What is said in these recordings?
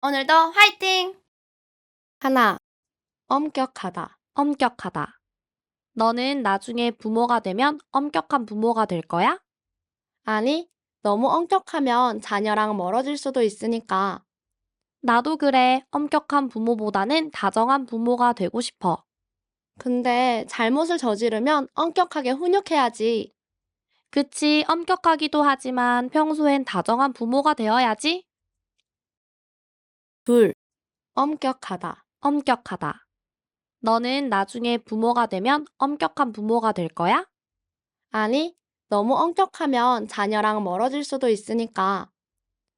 오늘도 화이팅! 하나, 엄격하다. 엄격하다. 너는 나중에 부모가 되면 엄격한 부모가 될 거야? 아니, 너무 엄격하면 자녀랑 멀어질 수도 있으니까. 나도 그래. 엄격한 부모보다는 다정한 부모가 되고 싶어. 근데 잘못을 저지르면 엄격하게 훈육해야지. 그치, 엄격하기도 하지만 평소엔 다정한 부모가 되어야지. 둘, 엄격하다. 엄격하다. 너는 나중에 부모가 되면 엄격한 부모가 될 거야? 아니, 너무 엄격하면 자녀랑 멀어질 수도 있으니까.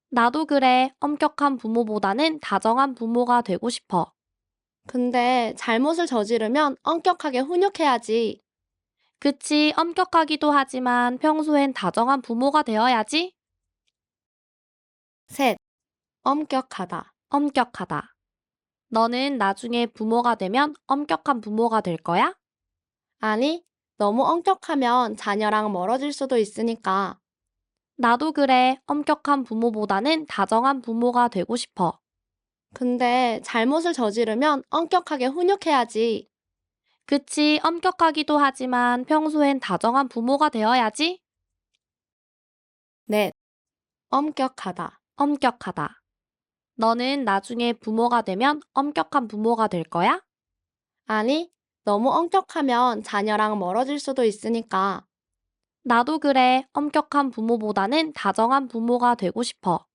나도 그래. 엄격한 부모보다는 다정한 부모가 되고 싶어. 근데 잘못을 저지르면 엄격하게 훈육해야지. 그치, 엄격하기도 하지만 평소엔 다정한 부모가 되어야지. 셋, 엄격하다. 엄격하다. 너는 나중에 부모가 되면 엄격한 부모가 될 거야? 아니, 너무 엄격하면 자녀랑 멀어질 수도 있으니까. 나도 그래. 엄격한 부모보다는 다정한 부모가 되고 싶어. 근데 잘못을 저지르면 엄격하게 훈육해야지. 그치, 엄격하기도 하지만 평소엔 다정한 부모가 되어야지. 넷, 엄격하다. 엄격하다. 너는 나중에 부모가 되면 엄격한 부모가 될 거야? 아니, 너무 엄격하면 자녀랑 멀어질 수도 있으니까. 나도 그래. 엄격한 부모보다는 다정한 부모가 되고 싶어.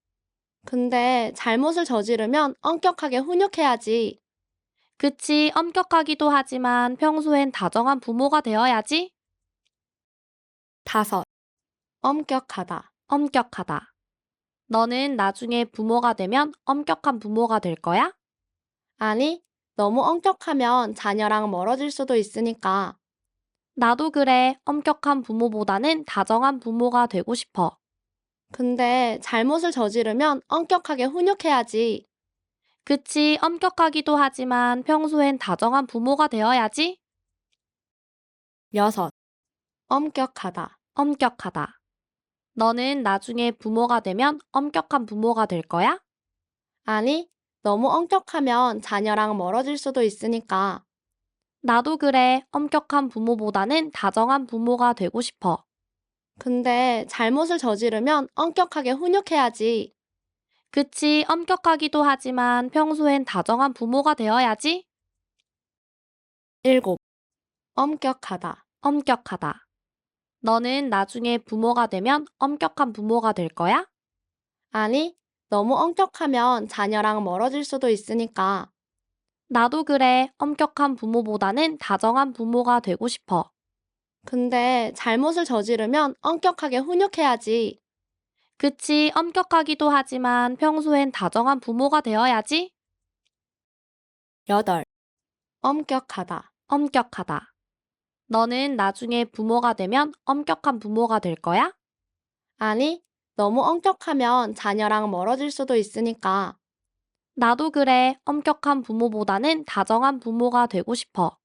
근데 잘못을 저지르면 엄격하게 훈육해야지. 그치, 엄격하기도 하지만 평소엔 다정한 부모가 되어야지. 다섯, 엄격하다. 엄격하다. 너는 나중에 부모가 되면 엄격한 부모가 될 거야? 아니, 너무 엄격하면 자녀랑 멀어질 수도 있으니까. 나도 그래. 엄격한 부모보다는 다정한 부모가 되고 싶어. 근데 잘못을 저지르면 엄격하게 훈육해야지. 그치, 엄격하기도 하지만 평소엔 다정한 부모가 되어야지. 여섯, 엄격하다. 엄격하다. 너는 나중에 부모가 되면 엄격한 부모가 될 거야? 아니, 너무 엄격하면 자녀랑 멀어질 수도 있으니까. 나도 그래. 엄격한 부모보다는 다정한 부모가 되고 싶어. 근데 잘못을 저지르면 엄격하게 훈육해야지. 그치, 엄격하기도 하지만 평소엔 다정한 부모가 되어야지. 일곱, 엄격하다. 엄격하다. 너는 나중에 부모가 되면 엄격한 부모가 될 거야? 아니, 너무 엄격하면 자녀랑 멀어질 수도 있으니까. 나도 그래. 엄격한 부모보다는 다정한 부모가 되고 싶어. 근데 잘못을 저지르면 엄격하게 훈육해야지. 그치, 엄격하기도 하지만 평소엔 다정한 부모가 되어야지. 여덟, 엄격하다. 엄격하다. 너는 나중에 부모가 되면 엄격한 부모가 될 거야? 아니, 너무 엄격하면 자녀랑 멀어질 수도 있으니까. 나도 그래. 엄격한 부모보다는 다정한 부모가 되고 싶어.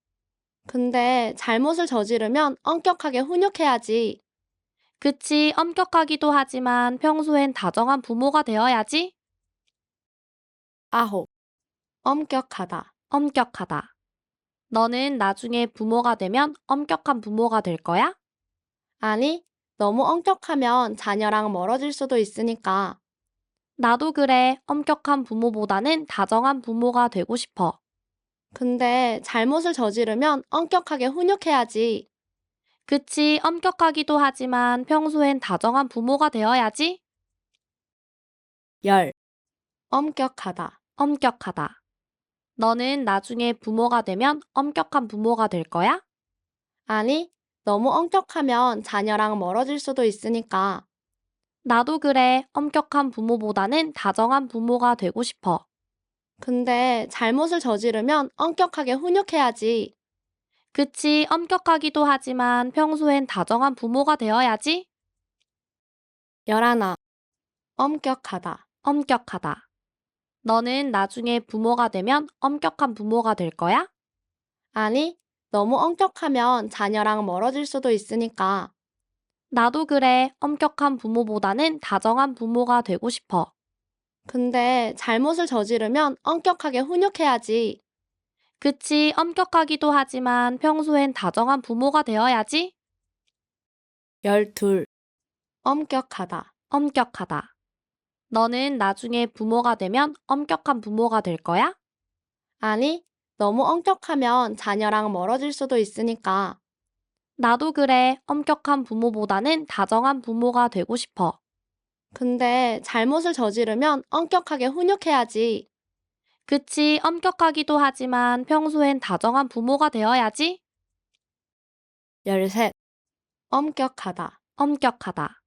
근데 잘못을 저지르면 엄격하게 훈육해야지. 그치, 엄격하기도 하지만 평소엔 다정한 부모가 되어야지. 아홉, 엄격하다. 엄격하다. 너는 나중에 부모가 되면 엄격한 부모가 될 거야? 아니, 너무 엄격하면 자녀랑 멀어질 수도 있으니까. 나도 그래. 엄격한 부모보다는 다정한 부모가 되고 싶어. 근데 잘못을 저지르면 엄격하게 훈육해야지. 그치, 엄격하기도 하지만 평소엔 다정한 부모가 되어야지. 열, 엄격하다. 엄격하다. 너는 나중에 부모가 되면 엄격한 부모가 될 거야? 아니, 너무 엄격하면 자녀랑 멀어질 수도 있으니까. 나도 그래. 엄격한 부모보다는 다정한 부모가 되고 싶어. 근데 잘못을 저지르면 엄격하게 훈육해야지. 그치, 엄격하기도 하지만 평소엔 다정한 부모가 되어야지. 열하나, 엄격하다. 엄격하다. 너는 나중에 부모가 되면 엄격한 부모가 될 거야? 아니, 너무 엄격하면 자녀랑 멀어질 수도 있으니까. 나도 그래. 엄격한 부모보다는 다정한 부모가 되고 싶어. 근데 잘못을 저지르면 엄격하게 훈육해야지. 그치, 엄격하기도 하지만 평소엔 다정한 부모가 되어야지. 12. 엄격하다. 엄격하다. 너는 나중에 부모가 되면 엄격한 부모가 될 거야? 아니, 너무 엄격하면 자녀랑 멀어질 수도 있으니까. 나도 그래. 엄격한 부모보다는 다정한 부모가 되고 싶어. 근데 잘못을 저지르면 엄격하게 훈육해야지. 그치, 엄격하기도 하지만 평소엔 다정한 부모가 되어야지. 13. 엄격하다. 엄격하다.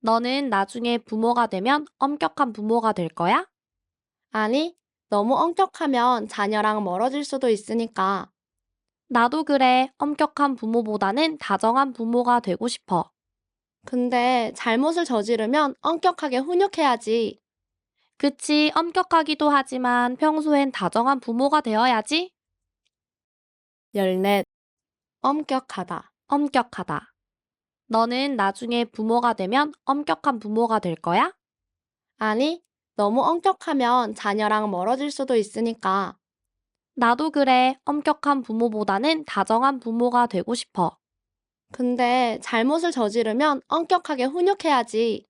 너는 나중에 부모가 되면 엄격한 부모가 될 거야? 아니, 너무 엄격하면 자녀랑 멀어질 수도 있으니까. 나도 그래. 엄격한 부모보다는 다정한 부모가 되고 싶어. 근데 잘못을 저지르면 엄격하게 훈육해야지. 그치, 엄격하기도 하지만 평소엔 다정한 부모가 되어야지. 14. 엄격하다. 엄격하다. 너는 나중에 부모가 되면 엄격한 부모가 될 거야? 아니, 너무 엄격하면 자녀랑 멀어질 수도 있으니까. 나도 그래. 엄격한 부모보다는 다정한 부모가 되고 싶어. 근데 잘못을 저지르면 엄격하게 훈육해야지.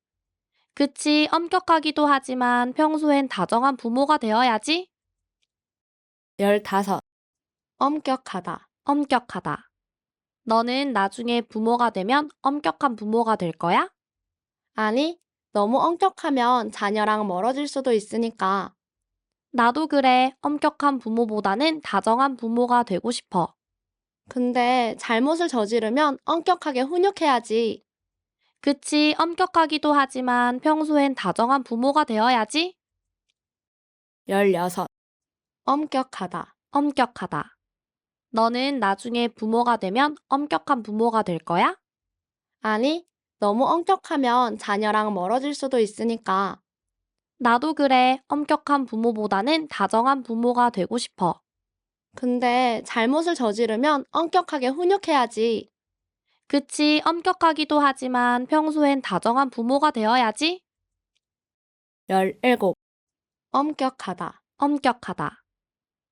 그치, 엄격하기도 하지만 평소엔 다정한 부모가 되어야지. 15. 엄격하다. 엄격하다. 너는 나중에 부모가 되면 엄격한 부모가 될 거야? 아니, 너무 엄격하면 자녀랑 멀어질 수도 있으니까. 나도 그래. 엄격한 부모보다는 다정한 부모가 되고 싶어. 근데 잘못을 저지르면 엄격하게 훈육해야지. 그치, 엄격하기도 하지만 평소엔 다정한 부모가 되어야지. 16. 엄격하다. 엄격하다. 너는 나중에 부모가 되면 엄격한 부모가 될 거야? 아니, 너무 엄격하면 자녀랑 멀어질 수도 있으니까. 나도 그래. 엄격한 부모보다는 다정한 부모가 되고 싶어. 근데 잘못을 저지르면 엄격하게 훈육해야지. 그치, 엄격하기도 하지만 평소엔 다정한 부모가 되어야지. 17. 엄격하다. 엄격하다.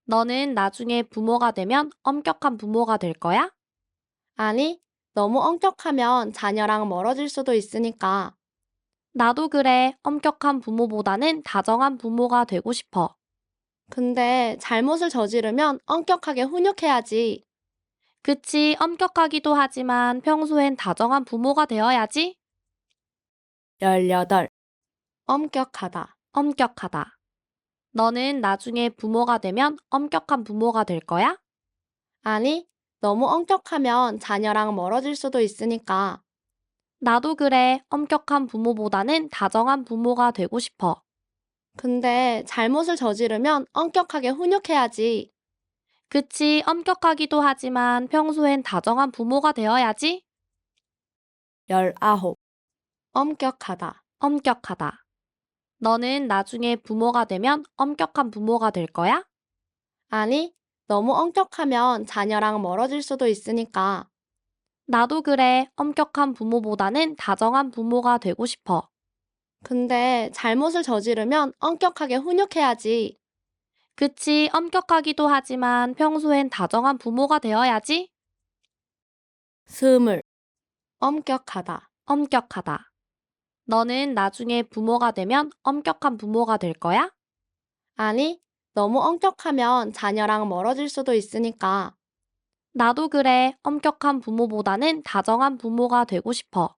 너는 나중에 부모가 되면 엄격한 부모가 될 거야? 아니, 너무 엄격하면 자녀랑 멀어질 수도 있으니까. 나도 그래. 엄격한 부모보다는 다정한 부모가 되고 싶어. 근데 잘못을 저지르면 엄격하게 훈육해야지. 그치, 엄격하기도 하지만 평소엔 다정한 부모가 되어야지. 18. 엄격하다. 엄격하다. 너는 나중에 부모가 되면 엄격한 부모가 될 거야? 아니, 너무 엄격하면 자녀랑 멀어질 수도 있으니까. 나도 그래. 엄격한 부모보다는 다정한 부모가 되고 싶어. 근데 잘못을 저지르면 엄격하게 훈육해야지. 그치, 엄격하기도 하지만 평소엔 다정한 부모가 되어야지. 19. 엄격하다. 엄격하다. 너는 나중에 부모가 되면 엄격한 부모가 될 거야? 아니, 너무 엄격하면 자녀랑 멀어질 수도 있으니까. 나도 그래. 엄격한 부모보다는 다정한 부모가 되고 싶어. 근데 잘못을 저지르면 엄격하게 훈육해야지. 그치, 엄격하기도 하지만 평소엔 다정한 부모가 되어야지. 20. 엄격하다. 엄격하다. 너는 나중에 부모가 되면 엄격한 부모가 될 거야? 아니, 너무 엄격하면 자녀랑 멀어질 수도 있으니까. 나도 그래. 엄격한 부모보다는 다정한 부모가 되고 싶어.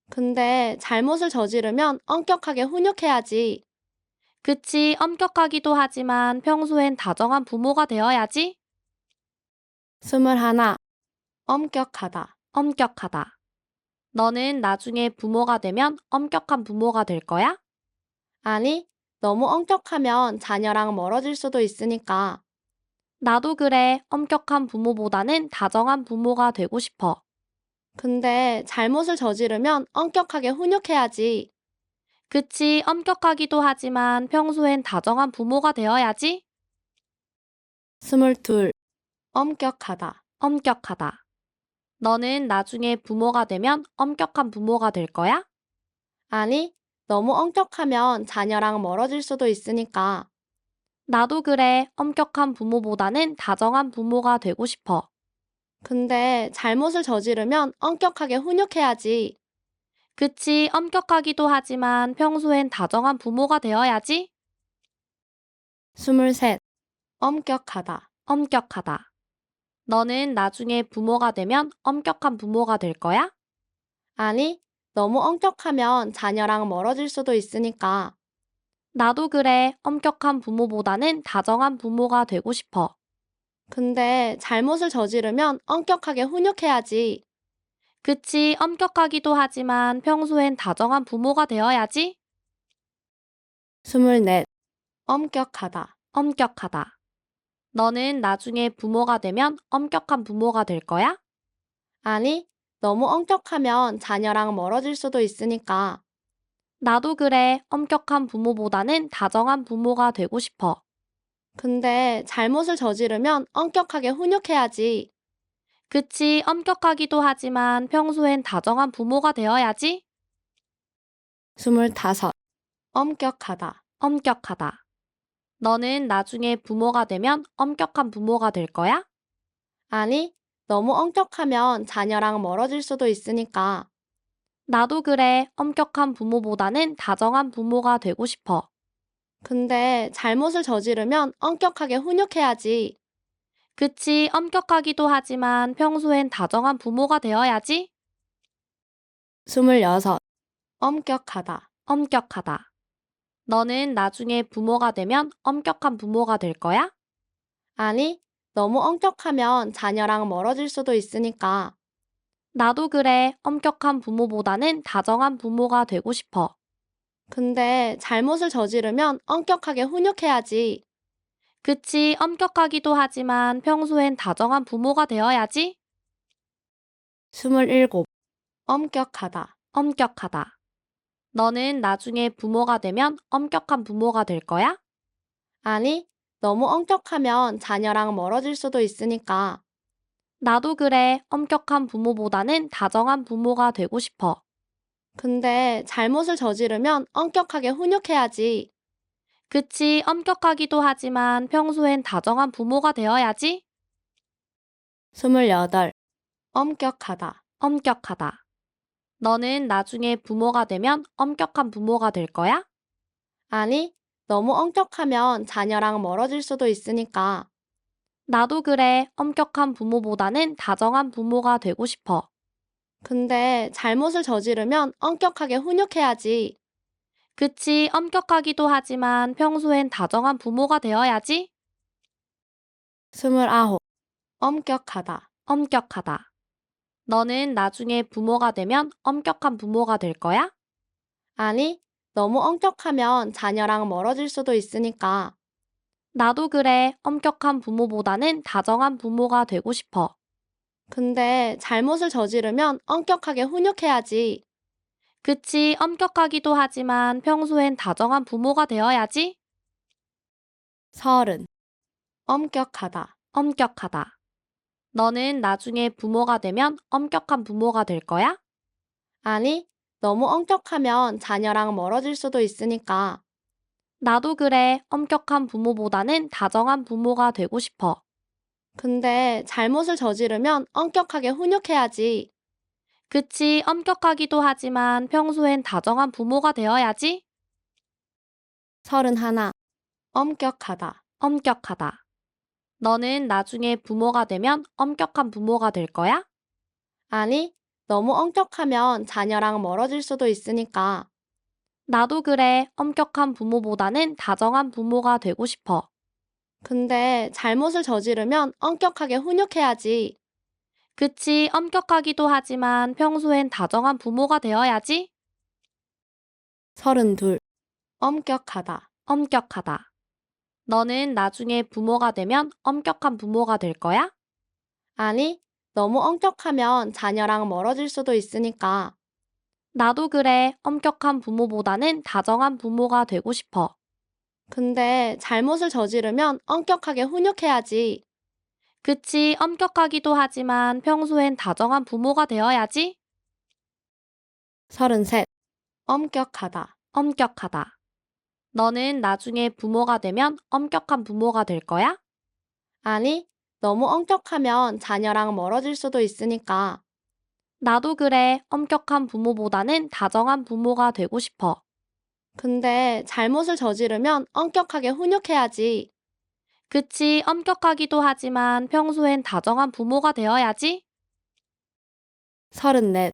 근데 잘못을 저지르면 엄격하게 훈육해야지. 그치, 엄격하기도 하지만 평소엔 다정한 부모가 되어야지. 21. 엄격하다. 엄격하다. 너는 나중에 부모가 되면 엄격한 부모가 될 거야? 아니, 너무 엄격하면 자녀랑 멀어질 수도 있으니까. 나도 그래. 엄격한 부모보다는 다정한 부모가 되고 싶어. 근데 잘못을 저지르면 엄격하게 훈육해야지. 그치, 엄격하기도 하지만 평소엔 다정한 부모가 되어야지. 22. 엄격하다. 엄격하다. 너는 나중에 부모가 되면 엄격한 부모가 될 거야? 아니, 너무 엄격하면 자녀랑 멀어질 수도 있으니까. 나도 그래. 엄격한 부모보다는 다정한 부모가 되고 싶어. 근데 잘못을 저지르면 엄격하게 훈육해야지. 그치, 엄격하기도 하지만 평소엔 다정한 부모가 되어야지. 23. 엄격하다. 엄격하다. 너는 나중에 부모가 되면 엄격한 부모가 될 거야? 아니, 너무 엄격하면 자녀랑 멀어질 수도 있으니까. 나도 그래. 엄격한 부모보다는 다정한 부모가 되고 싶어. 근데 잘못을 저지르면 엄격하게 훈육해야지. 그치, 엄격하기도 하지만 평소엔 다정한 부모가 되어야지. 24. 엄격하다. 엄격하다. 너는 나중에 부모가 되면 엄격한 부모가 될 거야? 아니, 너무 엄격하면 자녀랑 멀어질 수도 있으니까. 나도 그래. 엄격한 부모보다는 다정한 부모가 되고 싶어. 근데 잘못을 저지르면 엄격하게 훈육해야지. 그치, 엄격하기도 하지만 평소엔 다정한 부모가 되어야지. 25. 엄격하다. 엄격하다. 너는 나중에 부모가 되면 엄격한 부모가 될 거야? 아니, 너무 엄격하면 자녀랑 멀어질 수도 있으니까. 나도 그래. 엄격한 부모보다는 다정한 부모가 되고 싶어. 근데 잘못을 저지르면 엄격하게 훈육해야지. 그치, 엄격하기도 하지만 평소엔 다정한 부모가 되어야지. 26. 엄격하다. 엄격하다. 너는 나중에 부모가 되면 엄격한 부모가 될 거야? 아니, 너무 엄격하면 자녀랑 멀어질 수도 있으니까. 나도 그래. 엄격한 부모보다는 다정한 부모가 되고 싶어. 근데 잘못을 저지르면 엄격하게 훈육해야지. 그치, 엄격하기도 하지만 평소엔 다정한 부모가 되어야지. 27. 엄격하다. 엄격하다. 너는 나중에 부모가 되면 엄격한 부모가 될 거야? 아니, 너무 엄격하면 자녀랑 멀어질 수도 있으니까. 나도 그래. 엄격한 부모보다는 다정한 부모가 되고 싶어. 근데 잘못을 저지르면 엄격하게 훈육해야지. 그치, 엄격하기도 하지만 평소엔 다정한 부모가 되어야지. 28. 엄격하다. 엄격하다. 너는 나중에 부모가 되면 엄격한 부모가 될 거야? 아니, 너무 엄격하면 자녀랑 멀어질 수도 있으니까. 나도 그래. 엄격한 부모보다는 다정한 부모가 되고 싶어. 근데 잘못을 저지르면 엄격하게 훈육해야지. 그치, 엄격하기도 하지만 평소엔 다정한 부모가 되어야지. 29. 엄격하다. 엄격하다. 너는 나중에 부모가 되면 엄격한 부모가 될 거야? 아니, 너무 엄격하면 자녀랑 멀어질 수도 있으니까. 나도 그래. 엄격한 부모보다는 다정한 부모가 되고 싶어. 근데 잘못을 저지르면 엄격하게 훈육해야지. 그치, 엄격하기도 하지만 평소엔 다정한 부모가 되어야지. 30. 엄격하다. 엄격하다. 너는 나중에 부모가 되면 엄격한 부모가 될 거야? 아니, 너무 엄격하면 자녀랑 멀어질 수도 있으니까. 나도 그래. 엄격한 부모보다는 다정한 부모가 되고 싶어. 근데 잘못을 저지르면 엄격하게 훈육해야지. 그치, 엄격하기도 하지만 평소엔 다정한 부모가 되어야지. 31. 엄격하다. 엄격하다. 너는 나중에 부모가 되면 엄격한 부모가 될 거야? 아니, 너무 엄격하면 자녀랑 멀어질 수도 있으니까. 나도 그래. 엄격한 부모보다는 다정한 부모가 되고 싶어. 근데 잘못을 저지르면 엄격하게 훈육해야지. 그치, 엄격하기도 하지만 평소엔 다정한 부모가 되어야지. 32. 엄격하다. 엄격하다. 너는 나중에 부모가 되면 엄격한 부모가 될 거야? 아니, 너무 엄격하면 자녀랑 멀어질 수도 있으니까. 나도 그래. 엄격한 부모보다는 다정한 부모가 되고 싶어. 근데 잘못을 저지르면 엄격하게 훈육해야지. 그치, 엄격하기도 하지만 평소엔 다정한 부모가 되어야지. 33. 엄격하다. 엄격하다. 너는 나중에 부모가 되면 엄격한 부모가 될 거야? 아니, 너무 엄격하면 자녀랑 멀어질 수도 있으니까. 나도 그래. 엄격한 부모보다는 다정한 부모가 되고 싶어. 근데 잘못을 저지르면 엄격하게 훈육해야지. 그치, 엄격하기도 하지만 평소엔 다정한 부모가 되어야지. 34.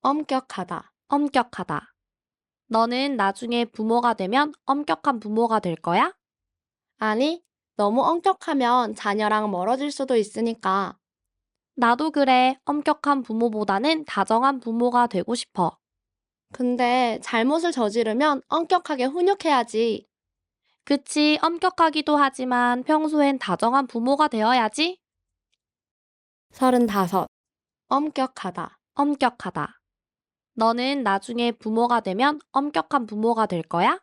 엄격하다. 엄격하다. 너는 나중에 부모가 되면 엄격한 부모가 될 거야? 아니, 너무 엄격하면 자녀랑 멀어질 수도 있으니까. 나도 그래. 엄격한 부모보다는 다정한 부모가 되고 싶어. 근데 잘못을 저지르면 엄격하게 훈육해야지. 그치, 엄격하기도 하지만 평소엔 다정한 부모가 되어야지. 35. 엄격하다. 엄격하다. 너는 나중에 부모가 되면 엄격한 부모가 될 거야?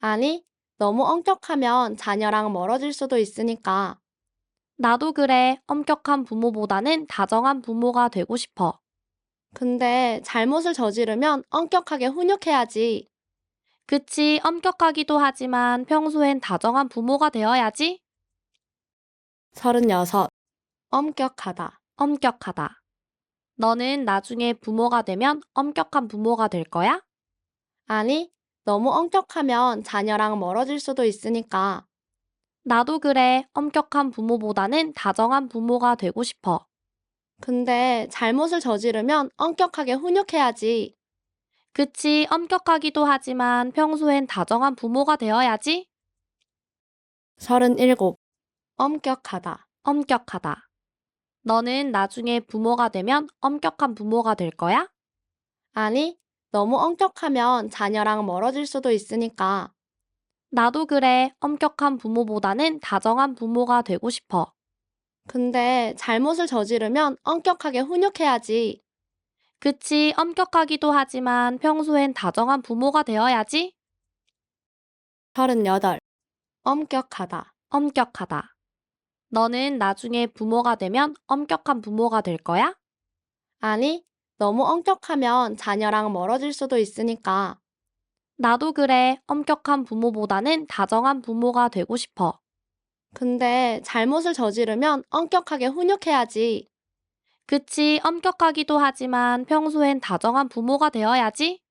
아니, 너무 엄격하면 자녀랑 멀어질 수도 있으니까. 나도 그래. 엄격한 부모보다는 다정한 부모가 되고 싶어. 근데 잘못을 저지르면 엄격하게 훈육해야지. 그치, 엄격하기도 하지만 평소엔 다정한 부모가 되어야지. 36. 엄격하다. 엄격하다. 너는 나중에 부모가 되면 엄격한 부모가 될 거야? 아니, 너무 엄격하면 자녀랑 멀어질 수도 있으니까. 나도 그래. 엄격한 부모보다는 다정한 부모가 되고 싶어. 근데 잘못을 저지르면 엄격하게 훈육해야지. 그치, 엄격하기도 하지만 평소엔 다정한 부모가 되어야지. 37. 엄격하다. 엄격하다. 너는 나중에 부모가 되면 엄격한 부모가 될 거야? 아니, 너무 엄격하면 자녀랑 멀어질 수도 있으니까. 나도 그래. 엄격한 부모보다는 다정한 부모가 되고 싶어. 근데 잘못을 저지르면 엄격하게 훈육해야지. 그치, 엄격하기도 하지만 평소엔 다정한 부모가 되어야지. 38. 엄격하다. 엄격하다. 너는 나중에 부모가 되면 엄격한 부모가 될 거야? 아니, 너무 엄격하면 자녀랑 멀어질 수도 있으니까. 나도 그래. 엄격한 부모보다는 다정한 부모가 되고 싶어. 근데 잘못을 저지르면 엄격하게 훈육해야지. 그치, 엄격하기도 하지만 평소엔 다정한 부모가 되어야지.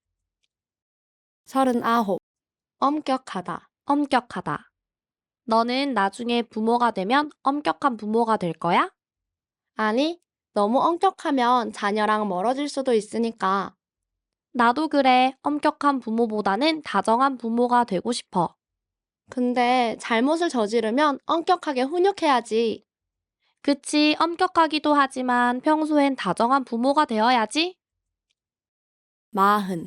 39. 엄격하다. 엄격하다. 너는 나중에 부모가 되면 엄격한 부모가 될 거야? 아니, 너무 엄격하면 자녀랑 멀어질 수도 있으니까. 나도 그래. 엄격한 부모보다는 다정한 부모가 되고 싶어. 근데 잘못을 저지르면 엄격하게 훈육해야지. 그치, 엄격하기도 하지만 평소엔 다정한 부모가 되어야지. 40.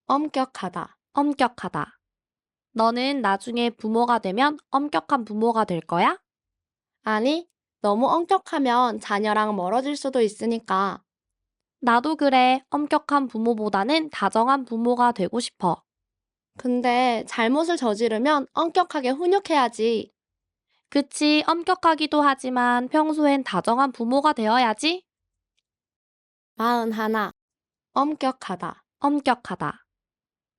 엄격하다. 엄격하다. 너는 나중에 부모가 되면 엄격한 부모가 될 거야? 아니, 너무 엄격하면 자녀랑 멀어질 수도 있으니까. 나도 그래. 엄격한 부모보다는 다정한 부모가 되고 싶어. 근데 잘못을 저지르면 엄격하게 훈육해야지. 그치, 엄격하기도 하지만 평소엔 다정한 부모가 되어야지. 41. 엄격하다. 엄격하다.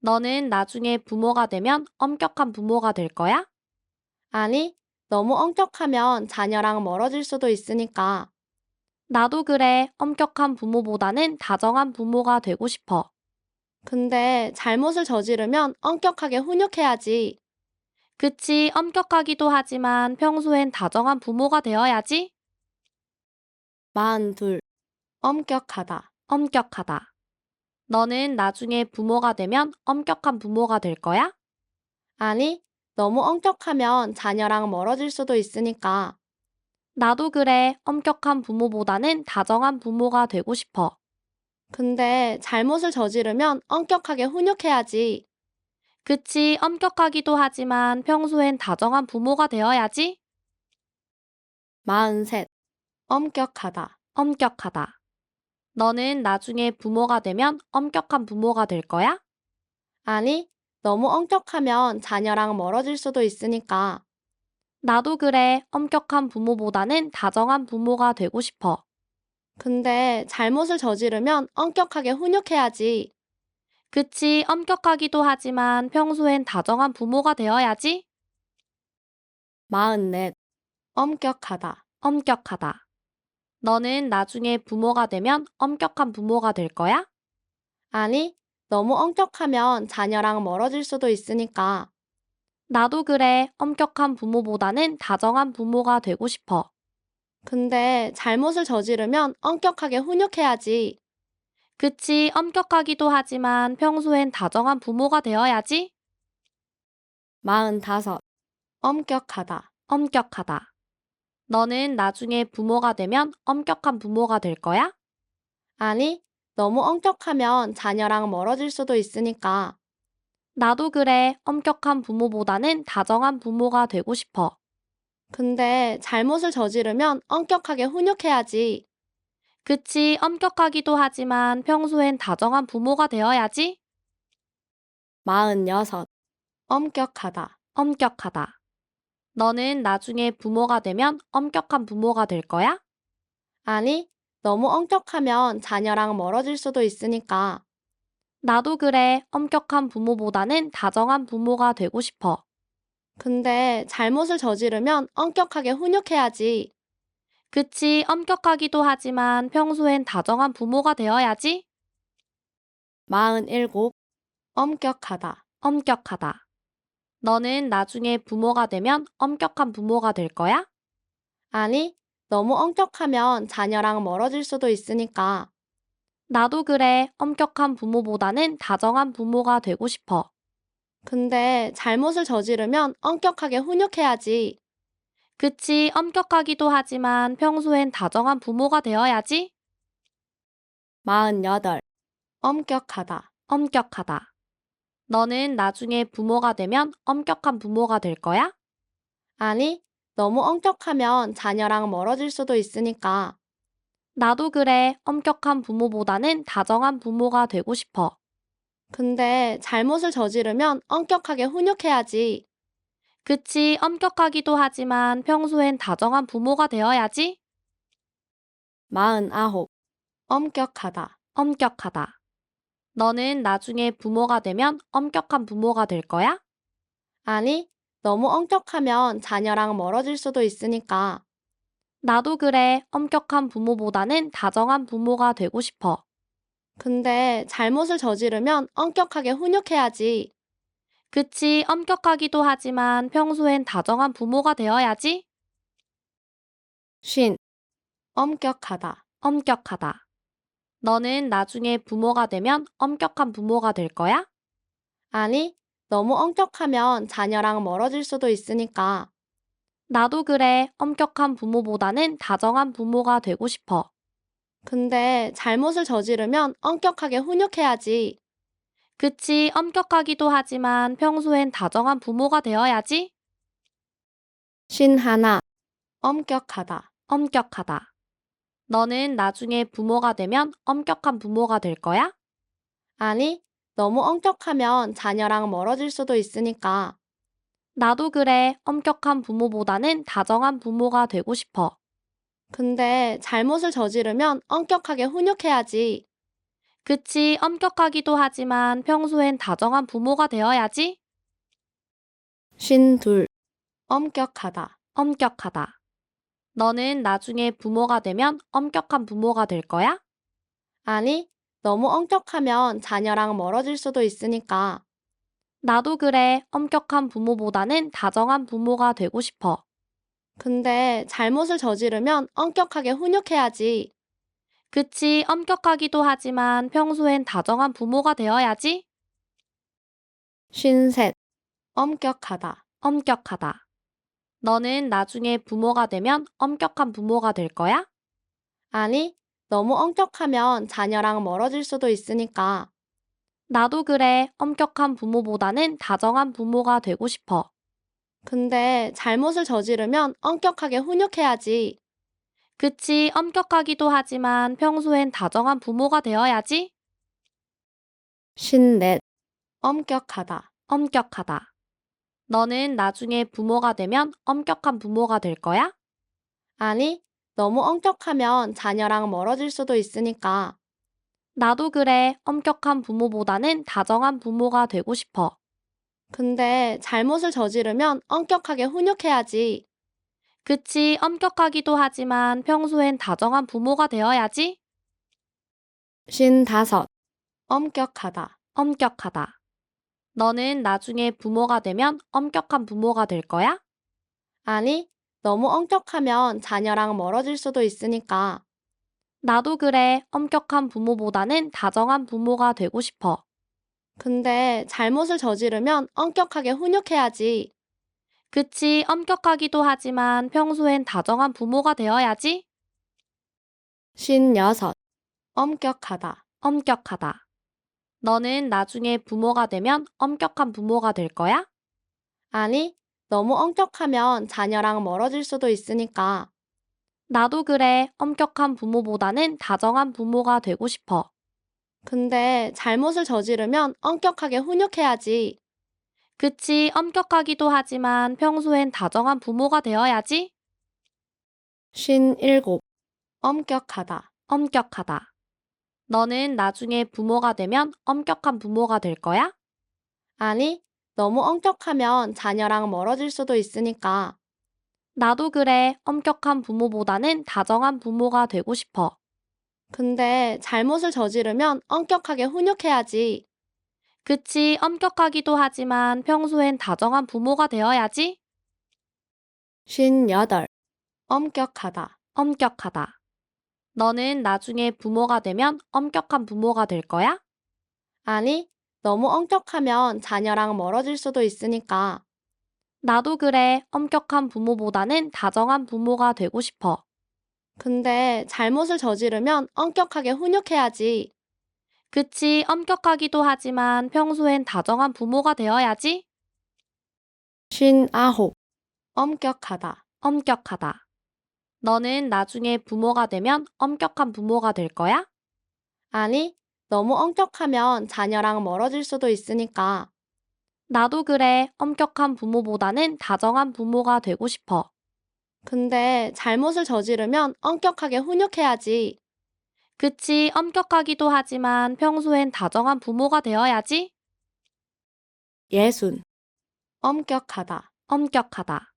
너는 나중에 부모가 되면 엄격한 부모가 될 거야? 아니, 너무 엄격하면 자녀랑 멀어질 수도 있으니까. 나도 그래. 엄격한 부모보다는 다정한 부모가 되고 싶어. 근데 잘못을 저지르면 엄격하게 훈육해야지. 그치, 엄격하기도 하지만 평소엔 다정한 부모가 되어야지. 42. 엄격하다. 엄격하다. 너는 나중에 부모가 되면 엄격한 부모가 될 거야? 아니, 너무 엄격하면 자녀랑 멀어질 수도 있으니까. 나도 그래. 엄격한 부모보다는 다정한 부모가 되고 싶어. 근데 잘못을 저지르면 엄격하게 훈육해야지. 그치, 엄격하기도 하지만 평소엔 다정한 부모가 되어야지. 43. 엄격하다. 엄격하다. 너는 나중에 부모가 되면 엄격한 부모가 될 거야? 아니, 너무 엄격하면 자녀랑 멀어질 수도 있으니까. 나도 그래. 엄격한 부모보다는 다정한 부모가 되고 싶어. 근데 잘못을 저지르면 엄격하게 훈육해야지. 그치, 엄격하기도 하지만 평소엔 다정한 부모가 되어야지. 44. 엄격하다. 엄격하다. 너는 나중에 부모가 되면 엄격한 부모가 될 거야? 아니, 너무 엄격하면 자녀랑 멀어질 수도 있으니까. 나도 그래. 엄격한 부모보다는 다정한 부모가 되고 싶어. 근데 잘못을 저지르면 엄격하게 훈육해야지. 그치, 엄격하기도 하지만 평소엔 다정한 부모가 되어야지. 45. 엄격하다. 엄격하다. 너는 나중에 부모가 되면 엄격한 부모가 될 거야? 아니, 너무 엄격하면 자녀랑 멀어질 수도 있으니까. 나도 그래. 엄격한 부모보다는 다정한 부모가 되고 싶어. 근데 잘못을 저지르면 엄격하게 훈육해야지. 그치, 엄격하기도 하지만 평소엔 다정한 부모가 되어야지. 46. 엄격하다. 엄격하다. 너는 나중에 부모가 되면 엄격한 부모가 될 거야? 아니, 너무 엄격하면 자녀랑 멀어질 수도 있으니까. 나도 그래. 엄격한 부모보다는 다정한 부모가 되고 싶어. 근데 잘못을 저지르면 엄격하게 훈육해야지. 그치, 엄격하기도 하지만 평소엔 다정한 부모가 되어야지. 47. 엄격하다. 엄격하다. 너는 나중에 부모가 되면 엄격한 부모가 될 거야? 아니, 너무 엄격하면 자녀랑 멀어질 수도 있으니까. 나도 그래. 엄격한 부모보다는 다정한 부모가 되고 싶어. 근데 잘못을 저지르면 엄격하게 훈육해야지. 그치, 엄격하기도 하지만 평소엔 다정한 부모가 되어야지. 48. 엄격하다. 엄격하다. 너는 나중에 부모가 되면 엄격한 부모가 될 거야? 아니, 너무 엄격하면 자녀랑 멀어질 수도 있으니까. 나도 그래. 엄격한 부모보다는 다정한 부모가 되고 싶어. 근데 잘못을 저지르면 엄격하게 훈육해야지. 그치, 엄격하기도 하지만 평소엔 다정한 부모가 되어야지. 49. 엄격하다. 엄격하다. 너는 나중에 부모가 되면 엄격한 부모가 될 거야? 아니, 너무 엄격하면 자녀랑 멀어질 수도 있으니까. 나도 그래. 엄격한 부모보다는 다정한 부모가 되고 싶어. 근데 잘못을 저지르면 엄격하게 훈육해야지. 그치, 엄격하기도 하지만 평소엔 다정한 부모가 되어야지. 50. 엄격하다. 엄격하다. 너는 나중에 부모가 되면 엄격한 부모가 될 거야? 아니, 너무 엄격하면 자녀랑 멀어질 수도 있으니까. 나도 그래. 엄격한 부모보다는 다정한 부모가 되고 싶어. 근데 잘못을 저지르면 엄격하게 훈육해야지. 그치, 엄격하기도 하지만 평소엔 다정한 부모가 되어야지. 51. 엄격하다. 엄격하다. 너는 나중에 부모가 되면 엄격한 부모가 될 거야? 아니, 너무 엄격하면 자녀랑 멀어질 수도 있으니까. 나도 그래. 엄격한 부모보다는 다정한 부모가 되고 싶어. 근데 잘못을 저지르면 엄격하게 훈육해야지. 그치, 엄격하기도 하지만 평소엔 다정한 부모가 되어야지. 52. 엄격하다. 엄격하다. 너는 나중에 부모가 되면 엄격한 부모가 될 거야? 아니, 너무 엄격하면 자녀랑 멀어질 수도 있으니까. 나도 그래. 엄격한 부모보다는 다정한 부모가 되고 싶어. 근데 잘못을 저지르면 엄격하게 훈육해야지. 그치, 엄격하기도 하지만 평소엔 다정한 부모가 되어야지. 53. 엄격하다. 엄격하다. 너는 나중에 부모가 되면 엄격한 부모가 될 거야? 아니, 너무 엄격하면 자녀랑 멀어질 수도 있으니까. 나도 그래. 엄격한 부모보다는 다정한 부모가 되고 싶어. 근데 잘못을 저지르면 엄격하게 훈육해야지. 그치, 엄격하기도 하지만 평소엔 다정한 부모가 되어야지. 54. 엄격하다. 엄격하다. 너는 나중에 부모가 되면 엄격한 부모가 될 거야? 아니, 너무 엄격하면 자녀랑 멀어질 수도 있으니까. 나도 그래. 엄격한 부모보다는 다정한 부모가 되고 싶어. 근데 잘못을 저지르면 엄격하게 훈육해야지. 그치, 엄격하기도 하지만 평소엔 다정한 부모가 되어야지. 55. 엄격하다. 엄격하다. 너는 나중에 부모가 되면 엄격한 부모가 될 거야? 아니, 너무 엄격하면 자녀랑 멀어질 수도 있으니까. 나도 그래. 엄격한 부모보다는 다정한 부모가 되고 싶어. 근데 잘못을 저지르면 엄격하게 훈육해야지. 그치, 엄격하기도 하지만 평소엔 다정한 부모가 되어야지. 56. 엄격하다. 엄격하다. 너는 나중에 부모가 되면 엄격한 부모가 될 거야? 아니, 너무 엄격하면 자녀랑 멀어질 수도 있으니까. 나도 그래. 엄격한 부모보다는 다정한 부모가 되고 싶어. 근데 잘못을 저지르면 엄격하게 훈육해야지. 그치, 엄격하기도 하지만 평소엔 다정한 부모가 되어야지. 57. 엄격하다. 엄격하다. 너는 나중에 부모가 되면 엄격한 부모가 될 거야? 아니, 너무 엄격하면 자녀랑 멀어질 수도 있으니까. 나도 그래. 엄격한 부모보다는 다정한 부모가 되고 싶어. 근데 잘못을 저지르면 엄격하게 훈육해야지. 그치, 엄격하기도 하지만 평소엔 다정한 부모가 되어야지. 58. 엄격하다. 엄격하다. 너는 나중에 부모가 되면 엄격한 부모가 될 거야? 아니, 너무 엄격하면 자녀랑 멀어질 수도 있으니까. 나도 그래. 엄격한 부모보다는 다정한 부모가 되고 싶어. 근데 잘못을 저지르면 엄격하게 훈육해야지. 그치, 엄격하기도 하지만 평소엔 다정한 부모가 되어야지. 59. 엄격하다. 엄격하다. 너는 나중에 부모가 되면 엄격한 부모가 될 거야? 아니, 너무 엄격하면 자녀랑 멀어질 수도 있으니까. 나도 그래. 엄격한 부모보다는 다정한 부모가 되고 싶어. 근데 잘못을 저지르면 엄격하게 훈육해야지. 그치, 엄격하기도 하지만 평소엔 다정한 부모가 되어야지. 60. 엄격하다. 엄격하다.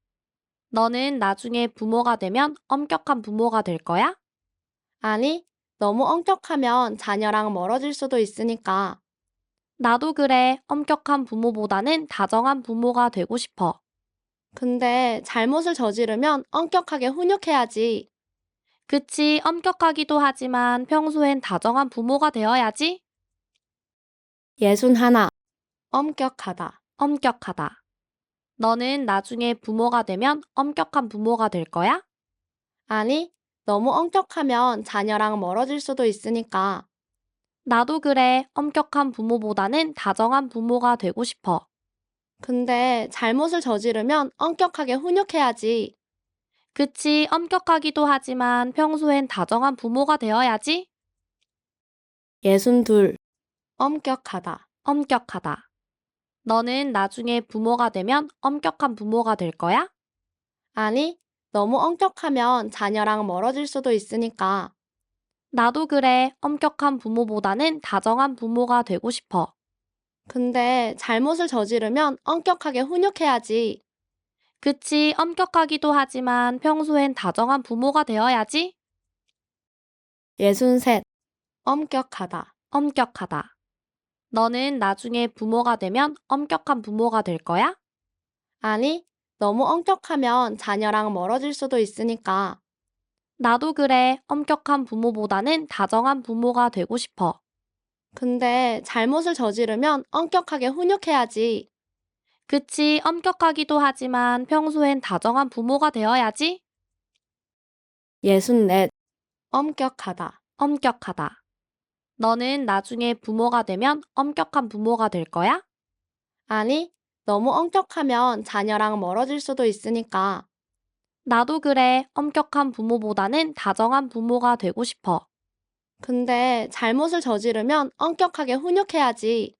너는 나중에 부모가 되면 엄격한 부모가 될 거야? 아니, 너무 엄격하면 자녀랑 멀어질 수도 있으니까. 나도 그래. 엄격한 부모보다는 다정한 부모가 되고 싶어. 근데 잘못을 저지르면 엄격하게 훈육해야지. 그치, 엄격하기도 하지만 평소엔 다정한 부모가 되어야지. 61. 엄격하다. 엄격하다. 너는 나중에 부모가 되면 엄격한 부모가 될 거야? 아니, 너무 엄격하면 자녀랑 멀어질 수도 있으니까. 나도 그래. 엄격한 부모보다는 다정한 부모가 되고 싶어. 근데 잘못을 저지르면 엄격하게 훈육해야지. 그치, 엄격하기도 하지만 평소엔 다정한 부모가 되어야지. 62. 엄격하다. 엄격하다. 너는 나중에 부모가 되면 엄격한 부모가 될 거야? 아니, 너무 엄격하면 자녀랑 멀어질 수도 있으니까. 나도 그래. 엄격한 부모보다는 다정한 부모가 되고 싶어. 근데 잘못을 저지르면 엄격하게 훈육해야지. 그치, 엄격하기도 하지만 평소엔 다정한 부모가 되어야지. 63. 엄격하다. 엄격하다. 너는 나중에 부모가 되면 엄격한 부모가 될 거야? 아니, 너무 엄격하면 자녀랑 멀어질 수도 있으니까. 나도 그래. 엄격한 부모보다는 다정한 부모가 되고 싶어. 근데 잘못을 저지르면 엄격하게 훈육해야지. 그치, 엄격하기도 하지만 평소엔 다정한 부모가 되어야지. 64. 엄격하다. 엄격하다. 너는 나중에 부모가 되면 엄격한 부모가 될 거야? 아니, 너무 엄격하면 자녀랑 멀어질 수도 있으니까. 나도 그래. 엄격한 부모보다는 다정한 부모가 되고 싶어. 근데 잘못을 저지르면 엄격하게 훈육해야지.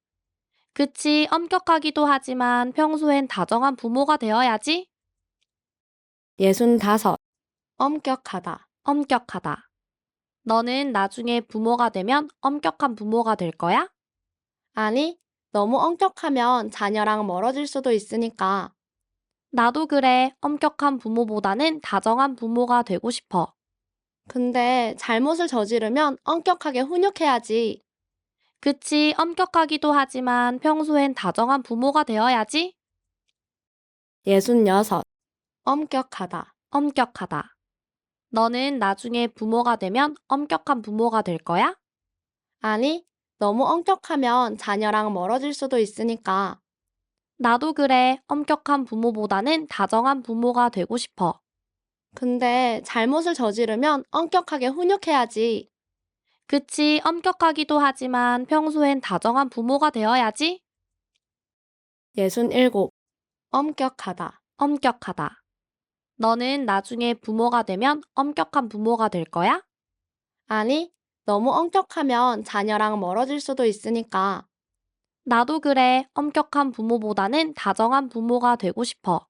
그치, 엄격하기도 하지만 평소엔 다정한 부모가 되어야지. 65. 엄격하다. 엄격하다. 너는 나중에 부모가 되면 엄격한 부모가 될 거야? 아니, 너무 엄격하면 자녀랑 멀어질 수도 있으니까. 나도 그래. 엄격한 부모보다는 다정한 부모가 되고 싶어. 근데 잘못을 저지르면 엄격하게 훈육해야지. 그치, 엄격하기도 하지만 평소엔 다정한 부모가 되어야지. 66. 엄격하다. 엄격하다. 너는 나중에 부모가 되면 엄격한 부모가 될 거야? 아니, 너무 엄격하면 자녀랑 멀어질 수도 있으니까. 나도 그래. 엄격한 부모보다는 다정한 부모가 되고 싶어. 근데 잘못을 저지르면 엄격하게 훈육해야지. 그치, 엄격하기도 하지만 평소엔 다정한 부모가 되어야지. 67. 엄격하다. 엄격하다. 너는 나중에 부모가 되면 엄격한 부모가 될 거야? 아니, 너무 엄격하면 자녀랑 멀어질 수도 있으니까. 나도 그래. 엄격한 부모보다는 다정한 부모가 되고 싶어.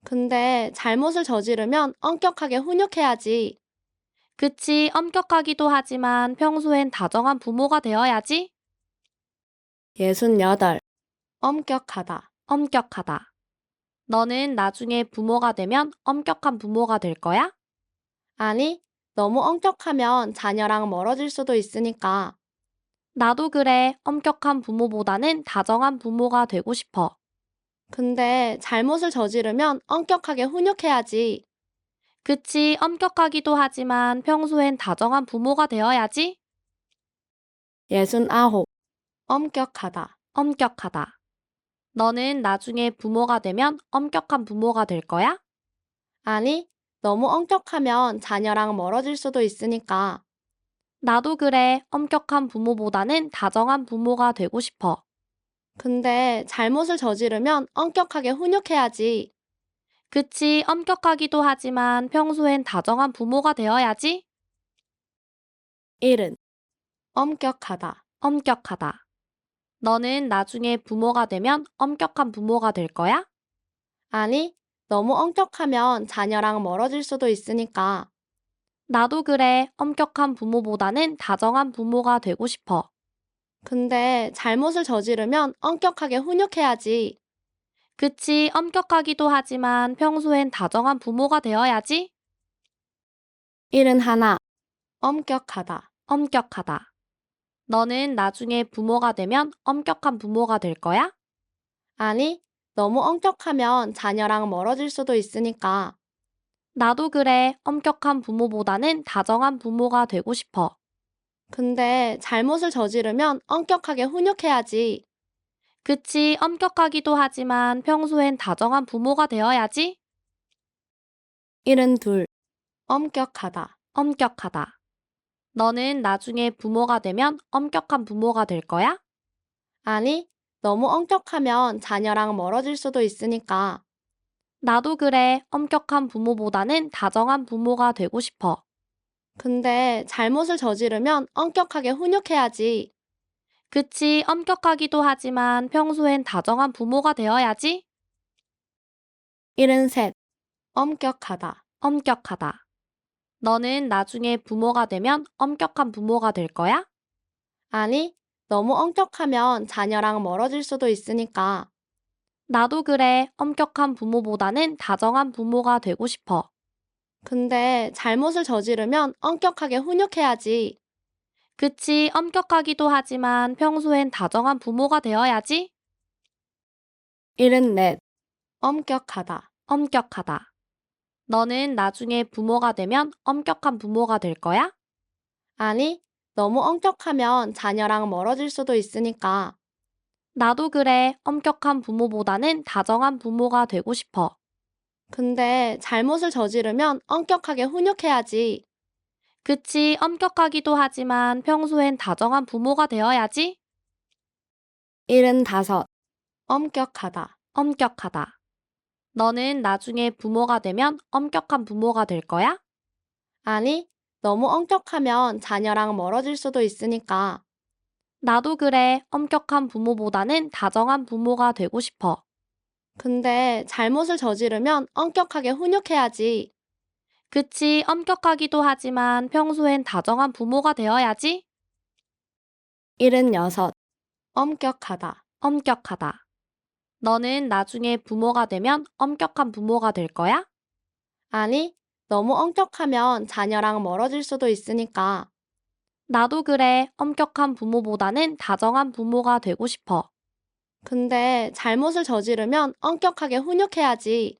근데 잘못을 저지르면 엄격하게 훈육해야지. 그치, 엄격하기도 하지만 평소엔 다정한 부모가 되어야지. 68. 엄격하다. 엄격하다. 너는 나중에 부모가 되면 엄격한 부모가 될 거야? 아니, 너무 엄격하면 자녀랑 멀어질 수도 있으니까. 나도 그래. 엄격한 부모보다는 다정한 부모가 되고 싶어. 근데 잘못을 저지르면 엄격하게 훈육해야지. 그치, 엄격하기도 하지만 평소엔 다정한 부모가 되어야지. 69. 엄격하다. 엄격하다. 너는 나중에 부모가 되면 엄격한 부모가 될 거야? 아니, 너무 엄격하면 자녀랑 멀어질 수도 있으니까. 나도 그래. 엄격한 부모보다는 다정한 부모가 되고 싶어. 근데 잘못을 저지르면 엄격하게 훈육해야지. 그치, 엄격하기도 하지만 평소엔 다정한 부모가 되어야지. 70. 엄격하다. 엄격하다. 너는 나중에 부모가 되면 엄격한 부모가 될 거야? 아니, 너무 엄격하면 자녀랑 멀어질 수도 있으니까. 나도 그래. 엄격한 부모보다는 다정한 부모가 되고 싶어. 근데 잘못을 저지르면 엄격하게 훈육해야지. 그치, 엄격하기도 하지만 평소엔 다정한 부모가 되어야지. 71. 엄격하다. 엄격하다. 너는 나중에 부모가 되면 엄격한 부모가 될 거야? 아니, 너무 엄격하면 자녀랑 멀어질 수도 있으니까. 나도 그래. 엄격한 부모보다는 다정한 부모가 되고 싶어. 근데 잘못을 저지르면 엄격하게 훈육해야지. 그치, 엄격하기도 하지만 평소엔 다정한 부모가 되어야지. 72. 엄격하다. 엄격하다. 너는 나중에 부모가 되면 엄격한 부모가 될 거야? 아니, 너무 엄격하면 자녀랑 멀어질 수도 있으니까. 나도 그래. 엄격한 부모보다는 다정한 부모가 되고 싶어. 근데 잘못을 저지르면 엄격하게 훈육해야지. 그치, 엄격하기도 하지만 평소엔 다정한 부모가 되어야지. 73. 엄격하다. 엄격하다. 너는 나중에 부모가 되면 엄격한 부모가 될 거야? 아니, 너무 엄격하면 자녀랑 멀어질 수도 있으니까. 나도 그래. 엄격한 부모보다는 다정한 부모가 되고 싶어. 근데 잘못을 저지르면 엄격하게 훈육해야지. 그치, 엄격하기도 하지만 평소엔 다정한 부모가 되어야지. 74. 엄격하다. 엄격하다. 너는 나중에 부모가 되면 엄격한 부모가 될 거야? 아니, 너무 엄격하면 자녀랑 멀어질 수도 있으니까. 나도 그래. 엄격한 부모보다는 다정한 부모가 되고 싶어. 근데 잘못을 저지르면 엄격하게 훈육해야지. 그치, 엄격하기도 하지만 평소엔 다정한 부모가 되어야지. 75. 엄격하다. 엄격하다. 너는 나중에 부모가 되면 엄격한 부모가 될 거야? 아니, 너무 엄격하면 자녀랑 멀어질 수도 있으니까. 나도 그래. 엄격한 부모보다는 다정한 부모가 되고 싶어. 근데 잘못을 저지르면 엄격하게 훈육해야지. 그치, 엄격하기도 하지만 평소엔 다정한 부모가 되어야지. 76. 엄격하다. 엄격하다. 너는 나중에 부모가 되면 엄격한 부모가 될 거야? 아니, 너무 엄격하면 자녀랑 멀어질 수도 있으니까. 나도 그래. 엄격한 부모보다는 다정한 부모가 되고 싶어. 근데 잘못을 저지르면 엄격하게 훈육해야지.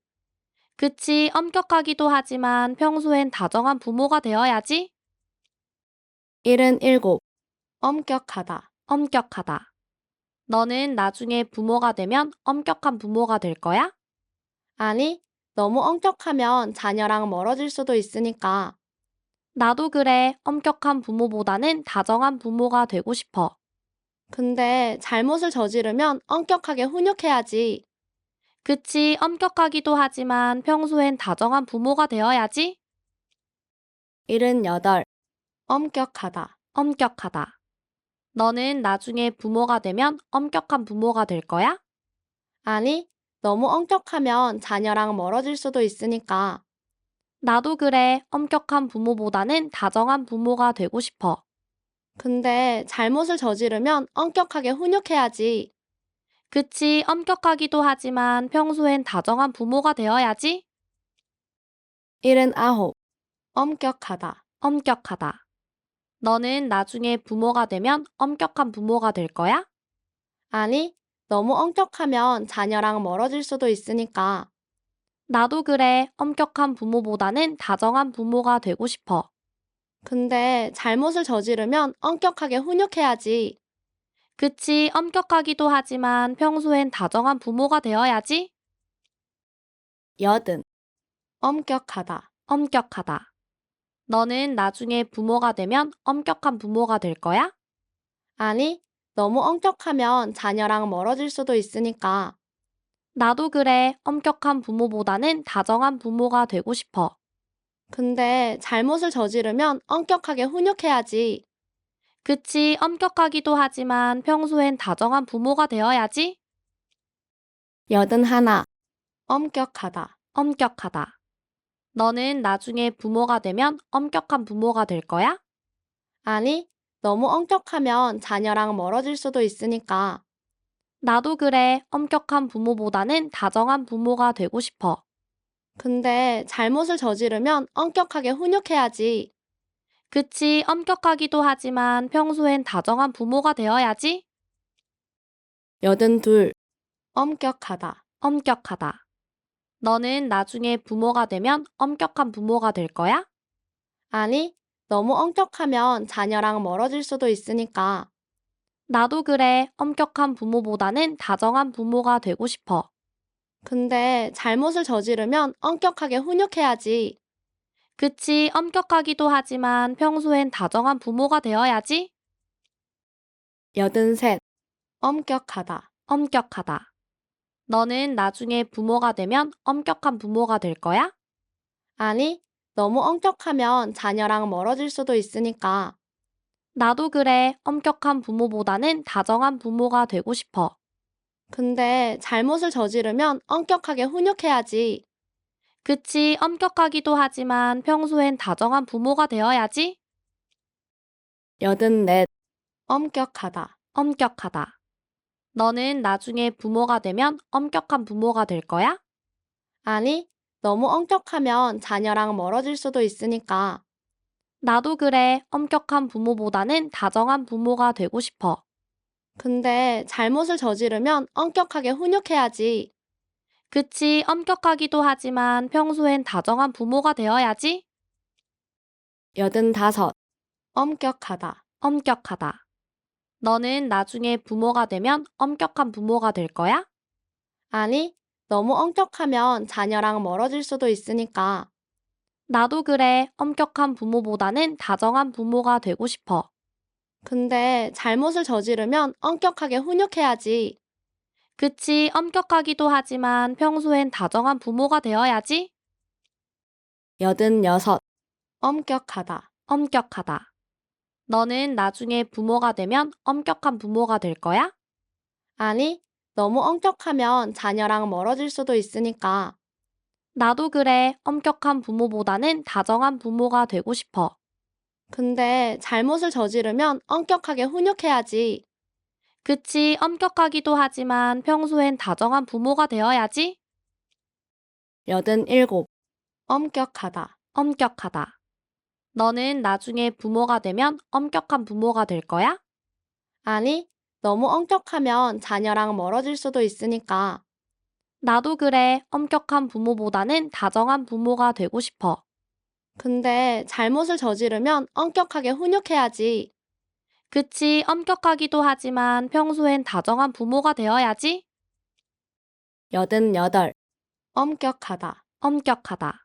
그치, 엄격하기도 하지만 평소엔 다정한 부모가 되어야지. 77. 엄격하다. 엄격하다. 너는 나중에 부모가 되면 엄격한 부모가 될 거야? 아니, 너무 엄격하면 자녀랑 멀어질 수도 있으니까. 나도 그래. 엄격한 부모보다는 다정한 부모가 되고 싶어. 근데 잘못을 저지르면 엄격하게 훈육해야지. 그치, 엄격하기도 하지만 평소엔 다정한 부모가 되어야지. 78. 엄격하다. 엄격하다. 너는 나중에 부모가 되면 엄격한 부모가 될 거야? 아니, 너무 엄격하면 자녀랑 멀어질 수도 있으니까. 나도 그래. 엄격한 부모보다는 다정한 부모가 되고 싶어. 근데 잘못을 저지르면 엄격하게 훈육해야지. 그치, 엄격하기도 하지만 평소엔 다정한 부모가 되어야지. 79. 엄격하다. 엄격하다. 너는 나중에 부모가 되면 엄격한 부모가 될 거야? 아니, 너무 엄격하면 자녀랑 멀어질 수도 있으니까. 나도 그래. 엄격한 부모보다는 다정한 부모가 되고 싶어. 근데 잘못을 저지르면 엄격하게 훈육해야지. 그치, 엄격하기도 하지만 평소엔 다정한 부모가 되어야지. 80. 엄격하다. 엄격하다. 너는 나중에 부모가 되면 엄격한 부모가 될 거야? 아니, 너무 엄격하면 자녀랑 멀어질 수도 있으니까. 나도 그래. 엄격한 부모보다는 다정한 부모가 되고 싶어. 근데 잘못을 저지르면 엄격하게 훈육해야지. 그치, 엄격하기도 하지만 평소엔 다정한 부모가 되어야지. 81. 엄격하다. 엄격하다. 너는 나중에 부모가 되면 엄격한 부모가 될 거야? 아니, 너무 엄격하면 자녀랑 멀어질 수도 있으니까. 나도 그래. 엄격한 부모보다는 다정한 부모가 되고 싶어. 근데 잘못을 저지르면 엄격하게 훈육해야지. 그치, 엄격하기도 하지만 평소엔 다정한 부모가 되어야지. 82. 엄격하다. 엄격하다. 너는 나중에 부모가 되면 엄격한 부모가 될 거야? 아니, 너무 엄격하면 자녀랑 멀어질 수도 있으니까. 나도 그래. 엄격한 부모보다는 다정한 부모가 되고 싶어. 근데 잘못을 저지르면 엄격하게 훈육해야지. 그치, 엄격하기도 하지만 평소엔 다정한 부모가 되어야지. 83. 엄격하다. 엄격하다. 너는 나중에 부모가 되면 엄격한 부모가 될 거야? 아니, 너무 엄격하면 자녀랑 멀어질 수도 있으니까. 나도 그래. 엄격한 부모보다는 다정한 부모가 되고 싶어. 근데 잘못을 저지르면 엄격하게 훈육해야지. 그치, 엄격하기도 하지만 평소엔 다정한 부모가 되어야지. 84. 엄격하다. 엄격하다. 너는 나중에 부모가 되면 엄격한 부모가 될 거야? 아니, 너무 엄격하면 자녀랑 멀어질 수도 있으니까. 나도 그래. 엄격한 부모보다는 다정한 부모가 되고 싶어. 근데 잘못을 저지르면 엄격하게 훈육해야지. 그치, 엄격하기도 하지만 평소엔 다정한 부모가 되어야지. 85. 엄격하다. 엄격하다. 너는 나중에 부모가 되면 엄격한 부모가 될 거야? 아니, 너무 엄격하면 자녀랑 멀어질 수도 있으니까. 나도 그래. 엄격한 부모보다는 다정한 부모가 되고 싶어. 근데 잘못을 저지르면 엄격하게 훈육해야지. 그치, 엄격하기도 하지만 평소엔 다정한 부모가 되어야지. 86. 엄격하다. 엄격하다. 너는 나중에 부모가 되면 엄격한 부모가 될 거야? 아니, 너무 엄격하면 자녀랑 멀어질 수도 있으니까. 나도 그래. 엄격한 부모보다는 다정한 부모가 되고 싶어. 근데 잘못을 저지르면 엄격하게 훈육해야지. 그치, 엄격하기도 하지만 평소엔 다정한 부모가 되어야지. 87. 엄격하다. 엄격하다. 너는 나중에 부모가 되면 엄격한 부모가 될 거야? 아니, 너무 엄격하면 자녀랑 멀어질 수도 있으니까. 나도 그래. 엄격한 부모보다는 다정한 부모가 되고 싶어. 근데 잘못을 저지르면 엄격하게 훈육해야지. 그치, 엄격하기도 하지만 평소엔 다정한 부모가 되어야지. 88. 엄격하다. 엄격하다.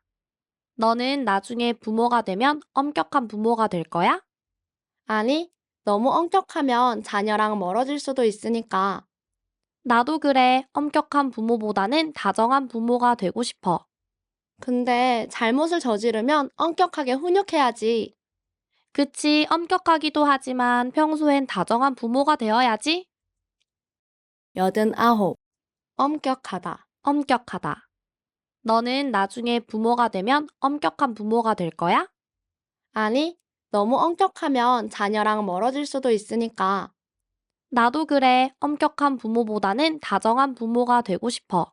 너는 나중에 부모가 되면 엄격한 부모가 될 거야? 아니, 너무 엄격하면 자녀랑 멀어질 수도 있으니까. 나도 그래. 엄격한 부모보다는 다정한 부모가 되고 싶어. 근데 잘못을 저지르면 엄격하게 훈육해야지. 그치, 엄격하기도 하지만 평소엔 다정한 부모가 되어야지. 89. 엄격하다. 엄격하다. 너는 나중에 부모가 되면 엄격한 부모가 될 거야? 아니, 너무 엄격하면 자녀랑 멀어질 수도 있으니까. 나도 그래. 엄격한 부모보다는 다정한 부모가 되고 싶어.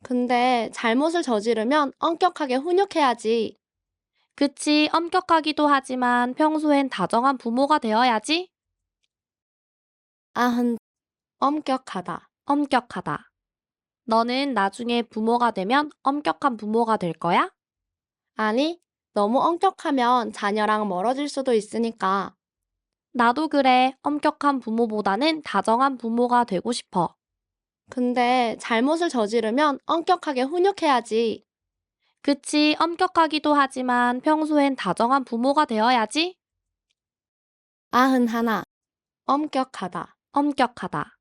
근데 잘못을 저지르면 엄격하게 훈육해야지. 그치, 엄격하기도 하지만 평소엔 다정한 부모가 되어야지. 90. 엄격하다. 엄격하다. 너는 나중에 부모가 되면 엄격한 부모가 될 거야? 아니, 너무 엄격하면 자녀랑 멀어질 수도 있으니까. 나도 그래. 엄격한 부모보다는 다정한 부모가 되고 싶어. 근데 잘못을 저지르면 엄격하게 훈육해야지. 그치, 엄격하기도 하지만 평소엔 다정한 부모가 되어야지. 91. 엄격하다. 엄격하다.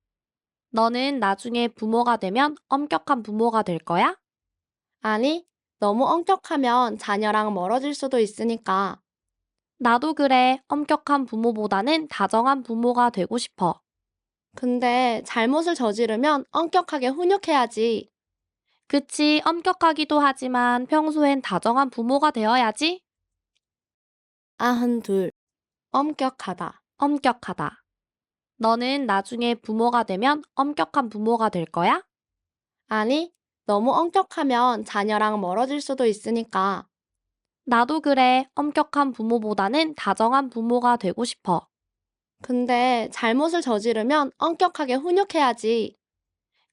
너는 나중에 부모가 되면 엄격한 부모가 될 거야? 아니, 너무 엄격하면 자녀랑 멀어질 수도 있으니까. 나도 그래. 엄격한 부모보다는 다정한 부모가 되고 싶어. 근데 잘못을 저지르면 엄격하게 훈육해야지. 그치, 엄격하기도 하지만 평소엔 다정한 부모가 되어야지. 92. 엄격하다. 엄격하다. 너는 나중에 부모가 되면 엄격한 부모가 될 거야? 아니, 너무 엄격하면 자녀랑 멀어질 수도 있으니까. 나도 그래. 엄격한 부모보다는 다정한 부모가 되고 싶어. 근데 잘못을 저지르면 엄격하게 훈육해야지.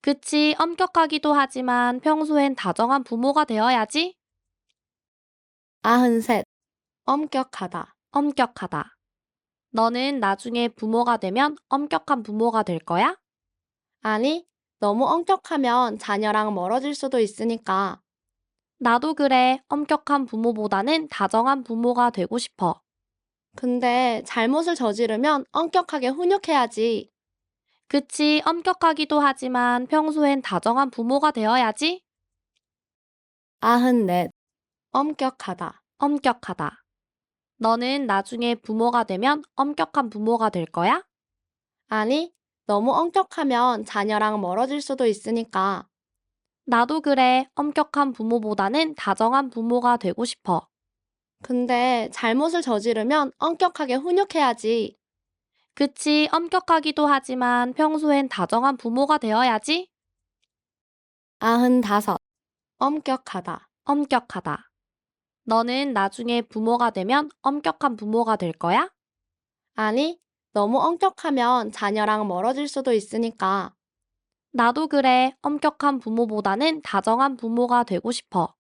그치, 엄격하기도 하지만 평소엔 다정한 부모가 되어야지. 93. 엄격하다. 엄격하다. 너는 나중에 부모가 되면 엄격한 부모가 될 거야? 아니, 너무 엄격하면 자녀랑 멀어질 수도 있으니까. 나도 그래. 엄격한 부모보다는 다정한 부모가 되고 싶어. 근데 잘못을 저지르면 엄격하게 훈육해야지. 그치, 엄격하기도 하지만 평소엔 다정한 부모가 되어야지. 94. 엄격하다. 엄격하다. 너는 나중에 부모가 되면 엄격한 부모가 될 거야? 아니, 너무 엄격하면 자녀랑 멀어질 수도 있으니까. 나도 그래. 엄격한 부모보다는 다정한 부모가 되고 싶어. 근데 잘못을 저지르면 엄격하게 훈육해야지. 그치, 엄격하기도 하지만 평소엔 다정한 부모가 되어야지. 95. 엄격하다. 엄격하다. 너는 나중에 부모가 되면 엄격한 부모가 될 거야? 아니, 너무 엄격하면 자녀랑 멀어질 수도 있으니까. 나도 그래. 엄격한 부모보다는 다정한 부모가 되고 싶어.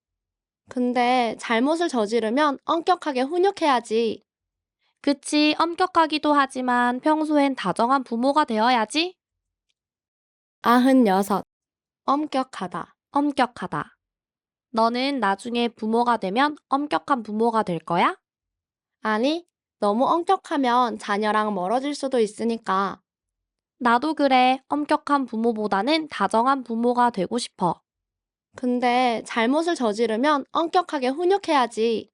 근데 잘못을 저지르면 엄격하게 훈육해야지. 그치, 엄격하기도 하지만 평소엔 다정한 부모가 되어야지. 96. 엄격하다. 엄격하다. 너는 나중에 부모가 되면 엄격한 부모가 될 거야? 아니, 너무 엄격하면 자녀랑 멀어질 수도 있으니까. 나도 그래. 엄격한 부모보다는 다정한 부모가 되고 싶어. 근데 잘못을 저지르면 엄격하게 훈육해야지.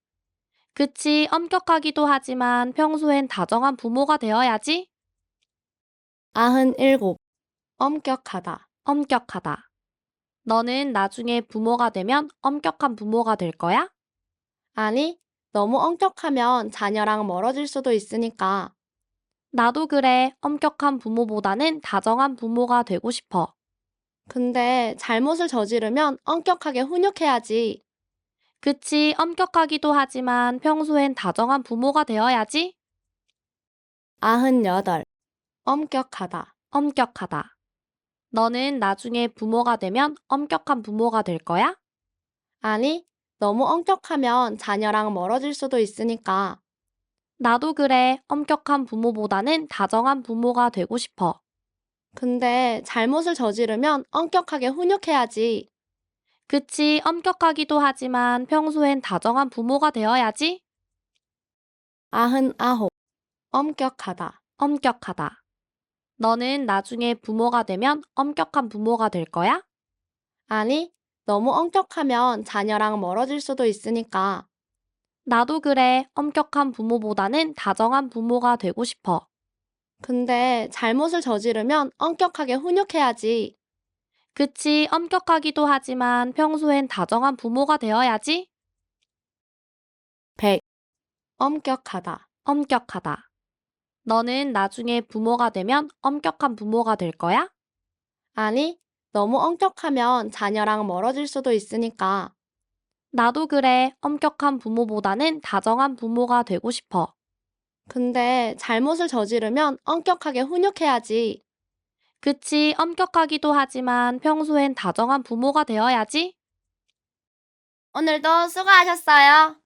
그치, 엄격하기도 하지만 평소엔 다정한 부모가 되어야지. 97. 엄격하다. 엄격하다. 너는 나중에 부모가 되면 엄격한 부모가 될 거야? 아니, 너무 엄격하면 자녀랑 멀어질 수도 있으니까. 나도 그래. 엄격한 부모보다는 다정한 부모가 되고 싶어. 근데 잘못을 저지르면 엄격하게 훈육해야지. 그치, 엄격하기도 하지만 평소엔 다정한 부모가 되어야지. 98. 엄격하다. 엄격하다. 너는 나중에 부모가 되면 엄격한 부모가 될 거야? 아니, 너무 엄격하면 자녀랑 멀어질 수도 있으니까. 나도 그래. 엄격한 부모보다는 다정한 부모가 되고 싶어. 근데 잘못을 저지르면 엄격하게 훈육해야지. 그치, 엄격하기도 하지만 평소엔 다정한 부모가 되어야지. 99. 엄격하다. 엄격하다. 너는 나중에 부모가 되면 엄격한 부모가 될 거야? 아니, 너무 엄격하면 자녀랑 멀어질 수도 있으니까. 나도 그래. 엄격한 부모보다는 다정한 부모가 되고 싶어. 근데 잘못을 저지르면 엄격하게 훈육해야지. 그치, 엄격하기도 하지만 평소엔 다정한 부모가 되어야지. 100. 엄격하다. 엄격하다. 너는 나중에 부모가 되면 엄격한 부모가 될 거야? 아니, 너무 엄격하면 자녀랑 멀어질 수도 있으니까. 나도 그래. 엄격한 부모보다는 다정한 부모가 되고 싶어. 근데 잘못을 저지르면 엄격하게 훈육해야지. 그치, 엄격하기도 하지만 평소엔 다정한 부모가 되어야지. 오늘도 수고하셨어요.